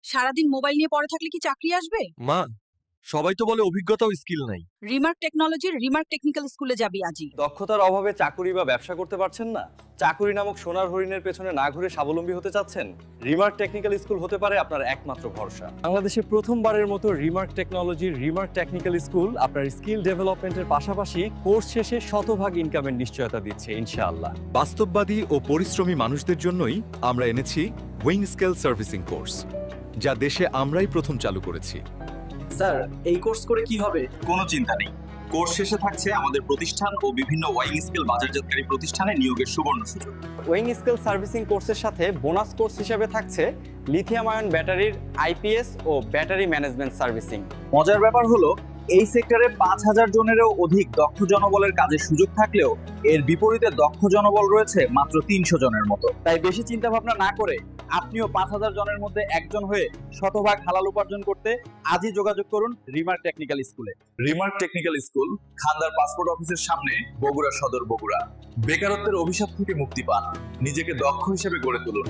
সারাদিন মোবাইল নিয়ে পড়ে থাকলে কি চাকরি আসবে? মা, সবাই তো বলে অভিজ্ঞতা ও স্কিল নাই। রিমার্ক টেকনোলজির রিমার্ক টেকনিক্যাল স্কুলে যাবি আজই। দক্ষতার অভাবে চাকুরি বা ব্যবসা করতে পারছেন না? চাকুরি নামক সোনার হরিণের পেছনে না ঘুরে স্বাবলম্বী হতে চাচ্ছেন? রিমার্ক টেকনিক্যাল স্কুল হতে পারে আপনার একমাত্র ভরসা। বাংলাদেশে প্রথমবারের মতো রিমার্ক টেকনোলজির রিমার্ক টেকনিক্যাল স্কুল আপনার স্কিল ডেভেলপমেন্টের পাশাপাশি কোর্স শেষে শতভাগ ইনকামের নিশ্চয়তা দিচ্ছে ইনশাআল্লাহ। বাস্তববাদী ও পরিশ্রমী মানুষদের জন্যই আমরা এনেছি উইং স্কেল সার্ভিসিং কোর্স, যা দেশে আমরাই প্রথম চালু করেছি। স্যার, এই কোর্স করে কি হবে? কোনো চিন্তা নেই। কোর্স শেষে থাকছে আমাদের প্রতিষ্ঠান ও বিভিন্ন ওয়াইং স্কেল বাজারজাতকারী প্রতিষ্ঠানে নিয়োগের সুবর্ণ সুযোগ। উইং স্কেল সার্ভিসিং কোর্সের সাথে বোনাস কোর্স হিসেবে থাকছে লিথিয়াম আয়ন ব্যাটারির আইপিএস ও ব্যাটারি ম্যানেজমেন্ট সার্ভিসিং। মজার ব্যাপার হলো, এই সেক্টরে ৫,০০০ জনেরও অধিক দক্ষ জনবলের কাজের সুযোগ থাকলেও এর বিপরীতে দক্ষ জনবল রয়েছে মাত্র ৩০০ জনের মতো। তাই বেশি চিন্তা ভাবনা না করে আপনিও ৫,০০০ জনের মধ্যে একজন হয়ে শতভাগ হালাল উপার্জন করতে আজই যোগাযোগ করুন রিমার্ক টেকনিক্যাল স্কুলে। রিমার্ক টেকনিক্যাল স্কুল, খান্দার পাসপোর্ট অফিসের সামনে, বগুড়া সদর, বগুড়া। বেকারত্বের অভিশাপ থেকে মুক্তি পান, নিজেকে দক্ষ হিসেবে গড়ে তুলুন।